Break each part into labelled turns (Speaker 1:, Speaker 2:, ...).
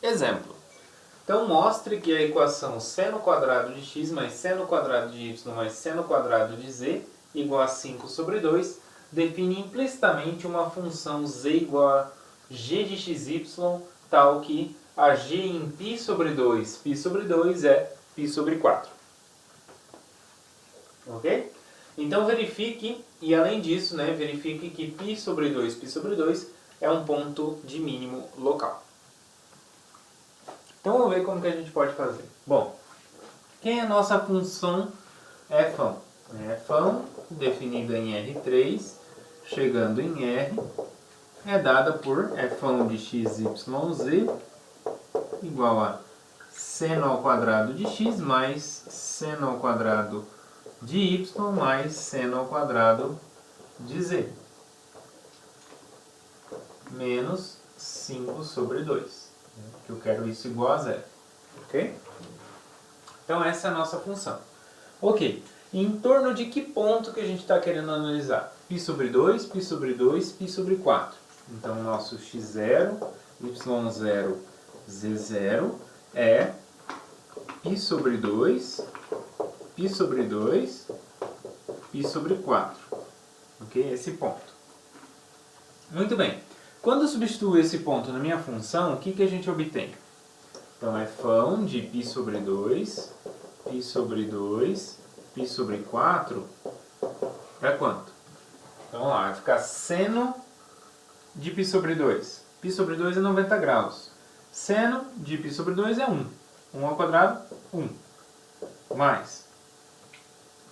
Speaker 1: Exemplo. Então, mostre que a equação seno quadrado de x mais seno quadrado de y mais seno quadrado de z igual a 5 sobre 2 define implicitamente uma função z igual a g de xy tal que a g em π sobre 2 é π sobre 4. Ok? Então verifique, e além disso, verifique que π sobre 2 é um ponto de mínimo local. Então vamos ver como que a gente pode fazer. Bom, quem é a nossa função f1? F1, definida em R3, chegando em R, é dada por f1 de xyz igual a seno ao quadrado de x mais seno ao quadrado de y mais seno ao quadrado de z. Menos 5 sobre 2. Que eu quero isso igual a zero. Ok? Então essa é a nossa função. Ok. Em torno de que ponto que a gente está querendo analisar? π sobre 2, π sobre 2, π sobre 4. Então nosso x0, y0, z0 é π sobre 2, π sobre 2, π sobre 4. Ok? Esse ponto. Muito bem. Quando eu substituo esse ponto na minha função, o que a gente obtém? Então, f1 de π sobre 2, π sobre 2, π sobre 4 é quanto? Então, vamos lá, vai ficar seno de π sobre 2. π sobre 2 é 90 graus. Seno de π sobre 2 é 1. 1 ao quadrado, 1. Mais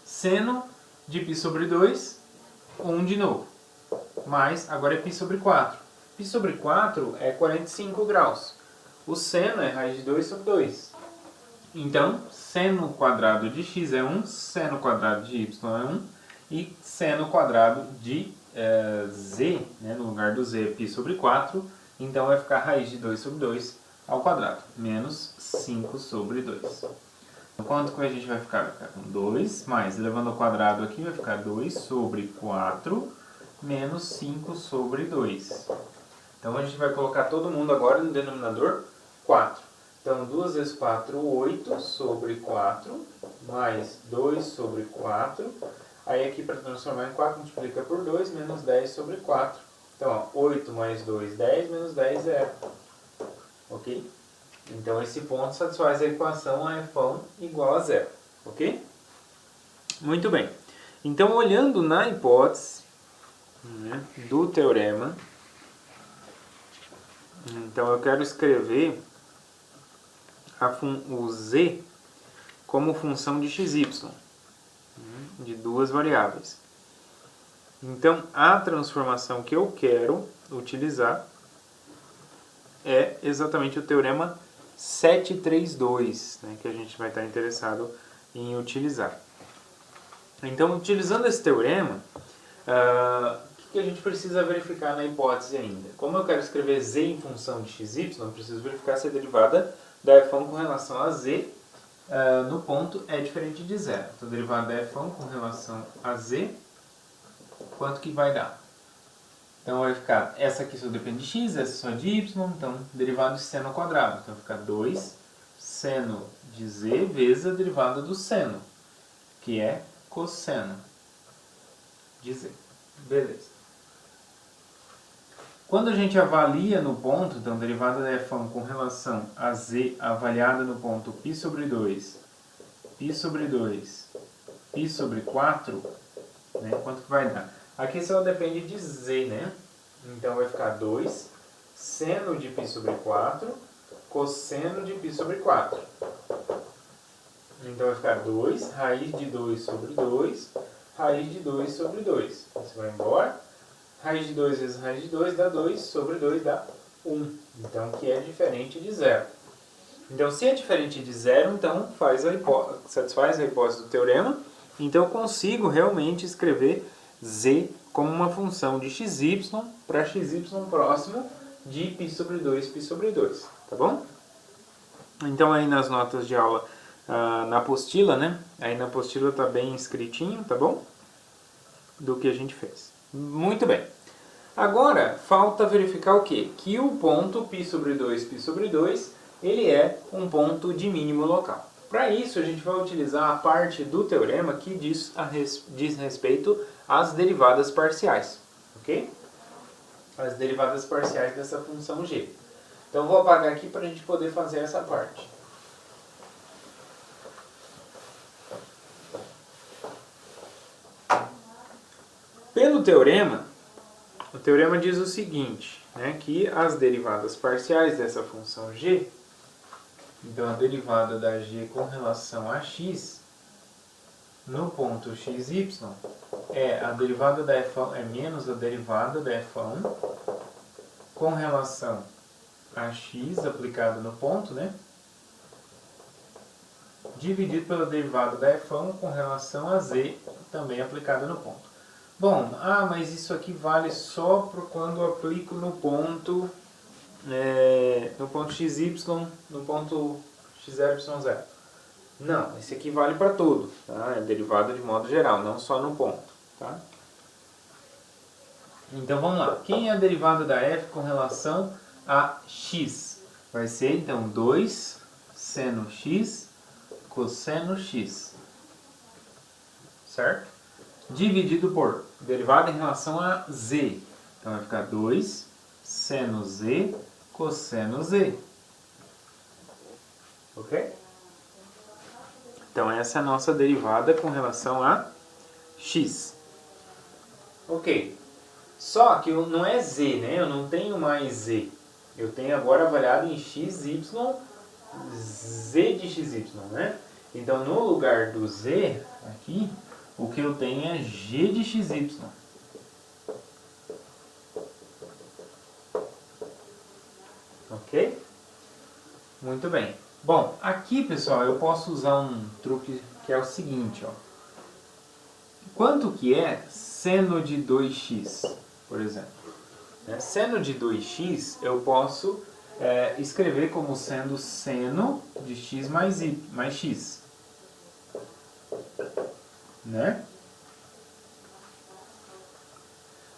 Speaker 1: seno de π sobre 2, 1 de novo. Mais, agora é π sobre 4. π sobre 4 é 45 graus. O seno é raiz de 2 sobre 2. Então, seno quadrado de x é 1, seno quadrado de y é 1 e seno quadrado de z, no lugar do z é π sobre 4, então vai ficar raiz de 2 sobre 2 ao quadrado, menos 5 sobre 2. Quanto que a gente vai ficar? Vai ficar com 2, mais, elevando ao quadrado aqui, vai ficar 2 sobre 4, menos 5 sobre 2. Então a gente vai colocar todo mundo agora no denominador 4. Então 2 vezes 4, 8 sobre 4, mais 2 sobre 4. Aí aqui para transformar em 4, multiplica por 2, menos 10 sobre 4. Então 8 mais 2, 10, menos 10, 0. Ok? Então esse ponto satisfaz a equação f1 igual a 0. Ok? Muito bem. Então olhando na hipótese do teorema, então eu quero escrever o z como função de xy, de duas variáveis. Então a transformação que eu quero utilizar é exatamente o teorema 732, que a gente vai estar interessado em utilizar. Então, utilizando esse teorema, o que a gente precisa verificar na hipótese ainda? Como eu quero escrever z em função de xy, eu preciso verificar se a derivada da f1 com relação a z no ponto é diferente de zero. Então, a derivada da f1 com relação a z, quanto que vai dar? Então, vai ficar, essa aqui só depende de x, essa só de y, então, derivada de seno ao quadrado. Então, vai ficar 2 seno de z vezes a derivada do seno, que é cosseno de z. Beleza. Quando a gente avalia no ponto, então, a derivada da f1 com relação a z avaliada no ponto π sobre 2, π sobre 2, π sobre 4, quanto que vai dar? Aqui só depende de z, Então vai ficar 2 seno de π sobre 4, cosseno de π sobre 4. Então vai ficar 2, raiz de 2 sobre 2, raiz de 2 sobre 2. Você vai embora. Raiz de 2 vezes raiz de 2 dá 2, sobre 2 dá 1. Então, que é diferente de zero. Então, se é diferente de zero, então satisfaz a hipótese do teorema. Então, eu consigo realmente escrever z como uma função de xy para xy próximo de π sobre 2, π sobre 2. Tá bom? Então, aí nas notas de aula, na apostila, Aí na apostila está bem escritinho, tá bom? Do que a gente fez. Muito bem. Agora, falta verificar o quê? Que o ponto π sobre 2, π sobre 2 ele é um ponto de mínimo local. Para isso, a gente vai utilizar a parte do teorema que diz respeito às derivadas parciais, ok? As derivadas parciais dessa função g. Então, vou apagar aqui para a gente poder fazer essa parte. Pelo teorema, o teorema diz o seguinte, né, que as derivadas parciais dessa função g, então a derivada da g com relação a x, no ponto xy, a derivada da f1 é menos a derivada da f1 com relação a x aplicado no ponto, né, dividido pela derivada da f1 com relação a z também aplicada no ponto. Bom, mas isso aqui vale só para quando eu aplico no ponto xy, no ponto x0, y0. Não, esse aqui vale para tudo, tá? É derivada de modo geral, não só no ponto, tá? Então vamos lá. Quem é a derivada da f com relação a x? Vai ser então 2 seno x cosseno x, certo? Dividido por derivada em relação a z. Então vai ficar 2 seno z cosseno z. Ok? Então essa é a nossa derivada com relação a x. Ok. Só que não é z, né? Eu não tenho mais z. Eu tenho agora avaliado em x, y, z de xy, né? Então no lugar do z aqui, o que eu tenho é g de xy. Ok? Muito bem. Bom, aqui, pessoal, eu posso usar um truque que é o seguinte, ó. Quanto que é seno de 2x, por exemplo? Seno de 2x eu posso escrever como sendo seno de x mais x. Né?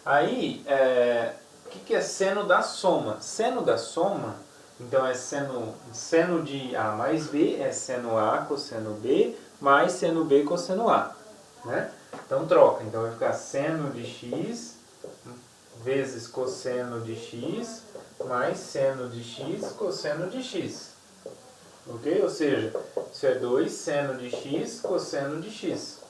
Speaker 1: Aí, o que é seno da soma? Seno da soma, então é seno de A mais B, é seno A cosseno B, mais seno B cosseno A. Né? Então troca, então vai ficar seno de x vezes cosseno de x, mais seno de x cosseno de x. Ok? Ou seja, isso é 2 seno de x cosseno de x.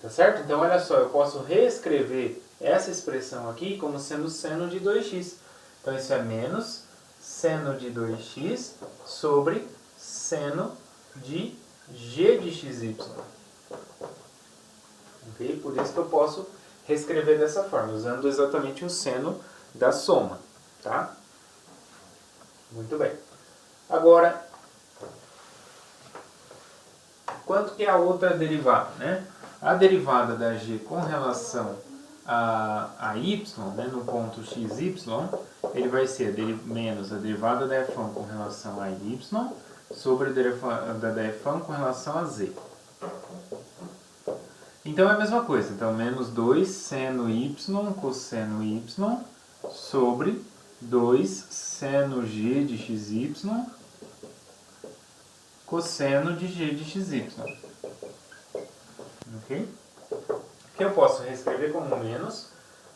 Speaker 1: Tá certo? Então, olha só, eu posso reescrever essa expressão aqui como sendo seno de 2x. Então, isso é menos seno de 2x sobre seno de g de xy. Ok? Por isso que eu posso reescrever dessa forma, usando exatamente o seno da soma. Tá? Muito bem. Agora, quanto que é a outra derivada, né? A derivada da g com relação a y, né, no ponto xy, ele vai ser menos a derivada da f1 com relação a y sobre a derivada da f1 com relação a z. Então é a mesma coisa. Então, menos 2 seno y cosseno y sobre 2 seno g de xy cosseno de g de xy. Ok? Que eu posso reescrever como menos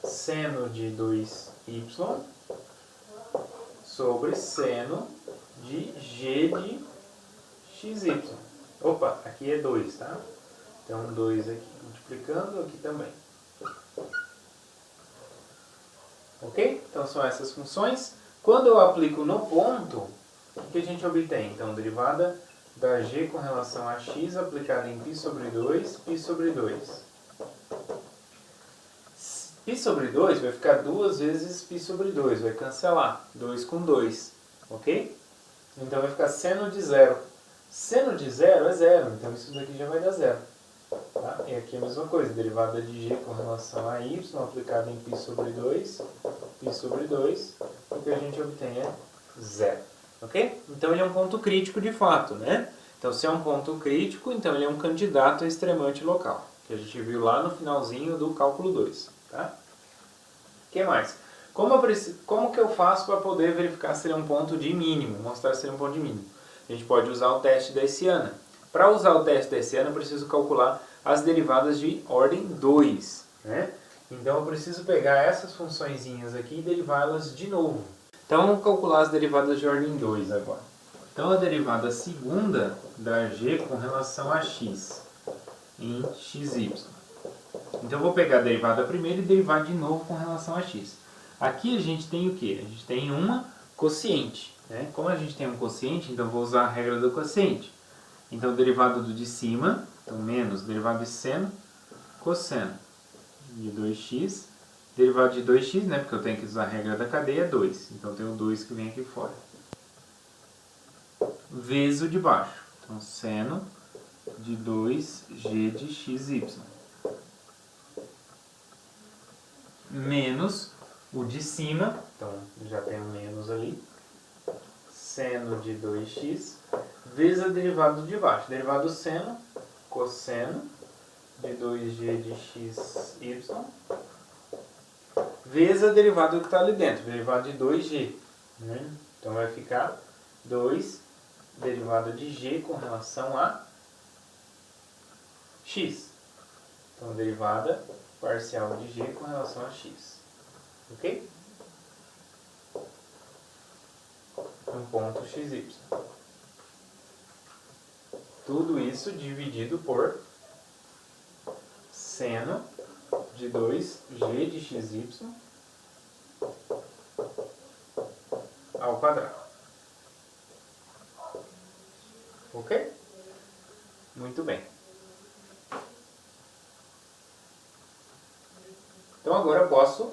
Speaker 1: seno de 2y sobre seno de g de xy. Opa, aqui é 2, tá? Então 2 aqui multiplicando, aqui também. Ok? Então são essas funções. Quando eu aplico no ponto, o que a gente obtém? Então, derivada da g com relação a x aplicada em π sobre 2, π sobre 2. π sobre 2 vai ficar 2 vezes π sobre 2, vai cancelar. 2 com 2, ok? Então vai ficar seno de 0. Seno de 0 é 0, então isso daqui já vai dar 0. Tá? E aqui a mesma coisa, derivada de g com relação a y aplicada em π sobre 2, π sobre 2, o que a gente obtém é 0. Ok? Então ele é um ponto crítico de fato, né? Então se é um ponto crítico, então ele é um candidato a extremante local, que a gente viu lá no finalzinho do cálculo 2. Tá? O que mais? Como que eu faço para poder verificar se ele é um ponto de mínimo, mostrar se ele é um ponto de mínimo? A gente pode usar o teste da Hessiana. Para usar o teste da Hessiana, eu preciso calcular as derivadas de ordem 2. Né? Então eu preciso pegar essas funçõezinhas aqui e derivá-las de novo. Então vamos calcular as derivadas de ordem 2 agora. Então a derivada segunda da g com relação a x em xy. Então eu vou pegar a derivada primeira e derivar de novo com relação a x. Aqui a gente tem o que? A gente tem uma quociente. Né? Como a gente tem um quociente, então eu vou usar a regra do quociente. Então o derivado do de cima, então menos derivado de seno, cosseno de 2x, derivado de 2x, né, porque eu tenho que usar a regra da cadeia, é 2. Então eu tenho o 2 que vem aqui fora. Vezes o de baixo. Então seno de 2g de xy. Menos o de cima, então já tem um menos ali, seno de 2x, vezes a derivada do de baixo. Derivado do seno, cosseno de 2g de xy, vezes a derivada do que está ali dentro, derivada de 2g. Né? Então vai ficar 2 derivada de g com relação a x. Então derivada parcial de g com relação a x. Ok? Um ponto xy. Tudo isso dividido por seno de 2g de xy ao quadrado. Ok? Muito bem. Então agora eu posso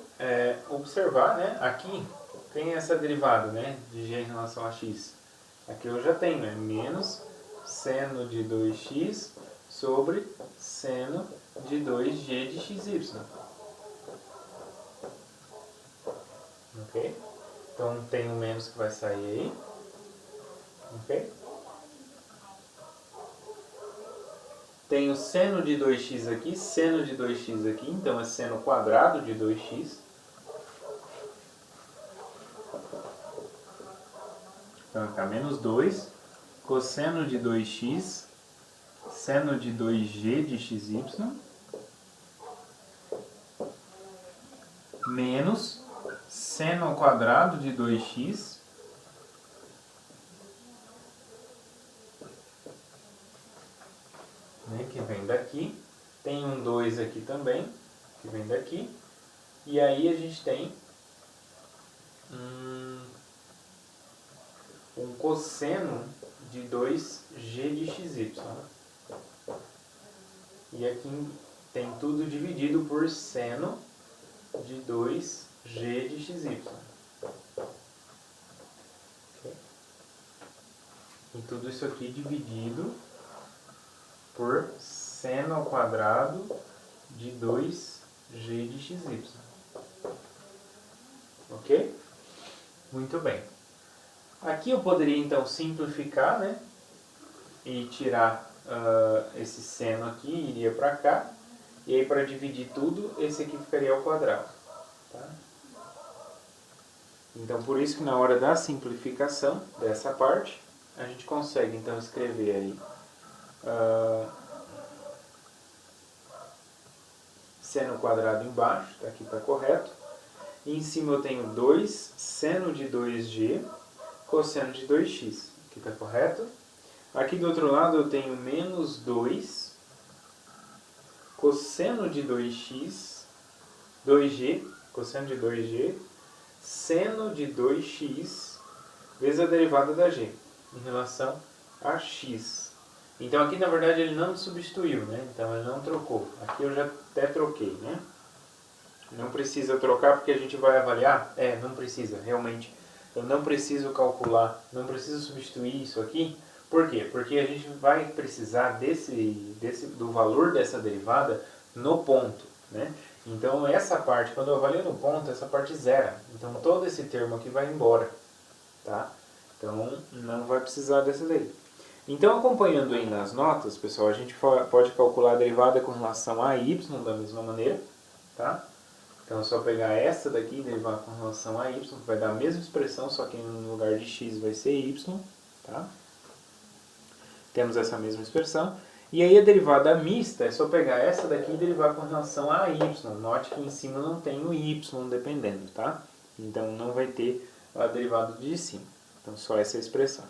Speaker 1: observar, né, aqui tem essa derivada, né, de g em relação a x. Aqui eu já tenho, né, menos seno de 2x sobre seno de 2g de xy. Ok? Então tem um menos que vai sair aí. Ok? Tenho seno de 2x aqui, seno de 2x aqui, então é seno quadrado de 2x. Então vai ficar menos 2, cosseno de 2x, seno de 2g de xy, menos seno ao quadrado de 2x, né, que vem daqui. Tem um 2 aqui também, que vem daqui. E aí a gente tem um cosseno de 2g de xy. E aqui tem tudo dividido por seno de 2g de xy. Okay? E tudo isso aqui dividido por seno ao quadrado de 2g de xy. Ok? Muito bem. Aqui eu poderia então simplificar, né? E tirar esse seno aqui, iria para cá. E aí para dividir tudo, esse aqui ficaria ao quadrado. Tá? Então por isso que na hora da simplificação dessa parte, a gente consegue então escrever aí seno quadrado embaixo, aqui está correto. E em cima eu tenho 2 seno de 2g cosseno de 2x, aqui está correto. Aqui do outro lado eu tenho menos 2 cosseno de 2x, 2g, cosseno de 2g, seno de 2x, vezes a derivada da g, em relação a x. Então aqui na verdade ele não substituiu, né? Então ele não trocou. Aqui eu já até troquei, né? Não precisa trocar porque a gente vai avaliar? Não precisa, realmente. Eu não preciso calcular, não preciso substituir isso aqui. Por quê? Porque a gente vai precisar do valor dessa derivada no ponto, né? Então essa parte, quando eu avalio no ponto, essa parte zera. Então todo esse termo aqui vai embora, tá? Então não vai precisar dessa daí. Então acompanhando aí nas notas, pessoal, a gente pode calcular a derivada com relação a y da mesma maneira, tá? Então é só pegar essa daqui e derivar com relação a y, vai dar a mesma expressão, só que no lugar de x vai ser y, tá? Temos essa mesma expressão. E aí a derivada mista é só pegar essa daqui e derivar com relação a y. Note que em cima não tem o y dependendo, tá? Então não vai ter a derivada de cima. Então só essa expressão.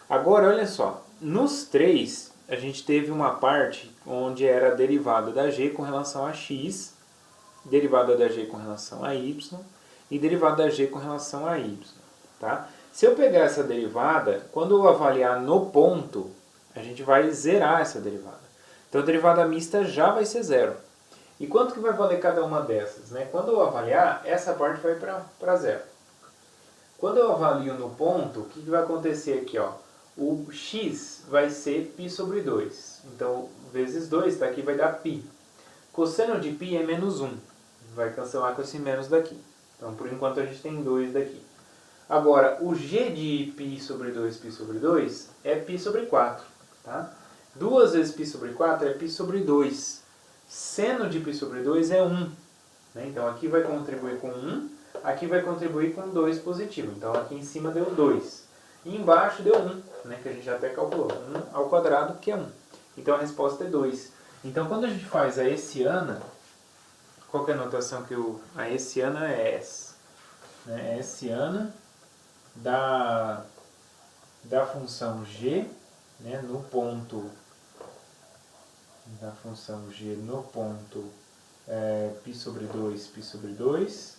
Speaker 1: Agora olha só, nos três a gente teve uma parte onde era a derivada da g com relação a x, derivada da g com relação a y e derivada da g com relação a y, tá? Se eu pegar essa derivada, quando eu avaliar no ponto, a gente vai zerar essa derivada. Então a derivada mista já vai ser zero. E quanto que vai valer cada uma dessas, né? Quando eu avaliar, essa parte vai para zero. Quando eu avalio no ponto, o que vai acontecer aqui, ó? O x vai ser π sobre 2. Então, vezes 2, daqui vai dar π. Cosseno de π é menos 1. Vai cancelar com esse menos daqui. Então, por enquanto, a gente tem 2 daqui. Agora, o g de π sobre 2 é π sobre 4. Tá? 2 vezes π sobre 4 é π sobre 2. Seno de π sobre 2 é 1. Né? Então, aqui vai contribuir com 1. Aqui vai contribuir com 2 positivo. Então, aqui em cima deu 2. E embaixo deu 1, né? Que a gente já até calculou. 1 ao quadrado, que é 1. Então, a resposta é 2. Então, quando a gente faz a hessiana, qual que é a notação que a hessiana é essa? Né? A hessiana da função g, né? No ponto da função g no ponto π sobre 2,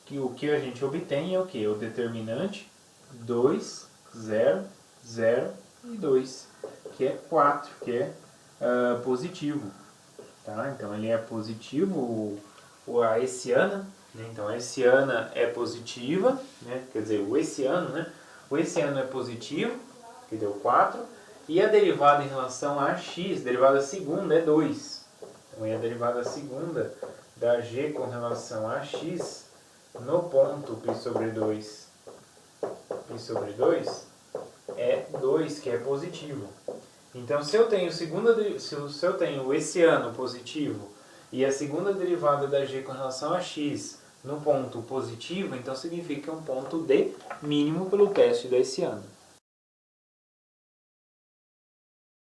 Speaker 1: que o que a gente obtém é o que? O determinante 2, 0, 0 e 2, que é 4, que é positivo. Tá? Então ele é positivo, a hessiana, né? Então a hessiana é positiva, né? Quer dizer, o hessiano, né? O hessiano é positivo, que deu 4, e a derivada em relação a x, derivada segunda, é 2. Então é a derivada segunda da g com relação a x no ponto π sobre 2 é 2, que é positivo. Então, se eu tenho o hessiano positivo e a segunda derivada da g com relação a x no ponto positivo, então significa que é um ponto de mínimo pelo teste da hessiano.